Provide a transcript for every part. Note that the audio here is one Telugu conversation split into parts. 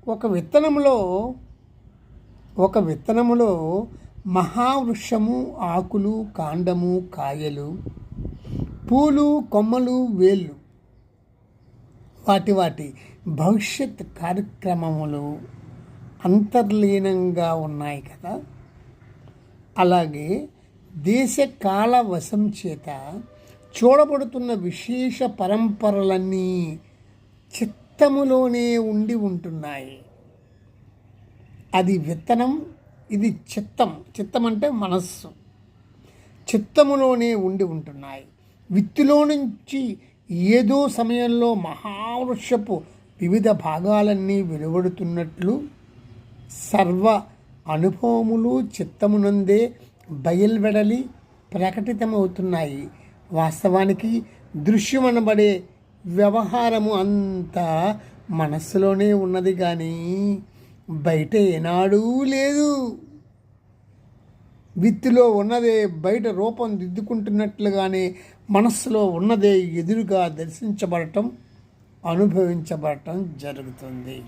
ఒక విత్తనములో ఒక విత్తనములో మహావృక్షము, ఆకులు, కాండము, కాయలు, పూలు, కొమ్మలు, వేళ్ళు వాటి భవిష్యత్ కార్యక్రమములు అంతర్లీనంగా ఉన్నాయి కదా. అలాగే దేశ కాల వశం చేత చూడబడుతున్న విశేష పరంపరలన్నీ చిత్తములోనే ఉండి ఉంటున్నాయి. అది విత్తనం, ఇది చిత్తం. చిత్తం అంటే మనస్సు. చిత్తములోనే ఉండి ఉంటున్నాయి. విత్తులో నుంచి ఏదో సమయంలో మహావృక్షపు వివిధ భాగాలన్నీ వెలువడుతున్నట్లు సర్వ అనుభవములు చిత్తమునందే బయల్వెడలి ప్రకటితమవుతున్నాయి. వాస్తవానికి దృశ్యమనబడే వ్యవహారము అంతా మనస్సులోనే ఉన్నది కానీ బయట ఏనాడూ లేదు. విత్తులో ఉన్నదే బయట రూపం దిద్దుకుంటున్నట్లుగానే మనస్సులో ఉన్నదే ఎదురుగా దర్శించబడటం, అనుభవించబడటం జరుగుతుంది.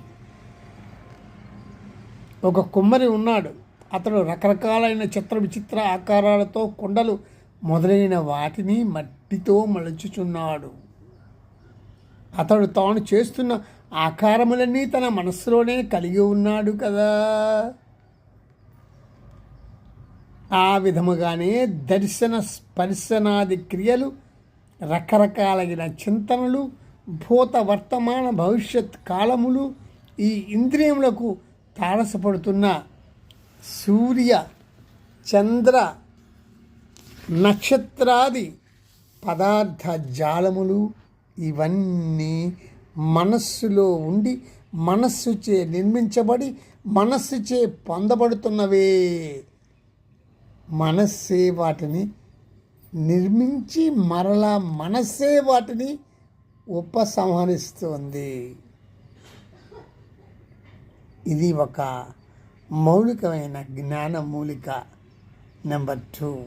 ఒక కుమ్మరి ఉన్నాడు. అతడు రకరకాలైన చిత్ర విచిత్ర ఆకారాలతో కొండలు మొదలైన వాటిని మట్టితో మలుచుచున్నాడు. అతడు తాను చేస్తున్న ఆకారములన్నీ తన మనస్సులోనే కలిగి ఉన్నాడు కదా. ఆ విధముగానే దర్శన స్పర్శనాది క్రియలు, రకరకాలైన చింతనలు, భూత వర్తమాన భవిష్యత్ కాలములు ఈ ఇంద్రియములకు తారసపడుతున్న సూర్య చంద్ర నక్షత్రాది పదార్థ జాలములు ఇవన్నీ మనస్సులో ఉండి మనస్సుచే నిర్మించబడి మనస్సుచే పొందబడుతున్నవే. మనస్సే వాటిని నిర్మించి మరలా మనస్సే వాటిని ఉపసంహరిస్తుంది. ఇది ఒక మౌలికమైన జ్ఞాన మూలిక నెంబర్ 2.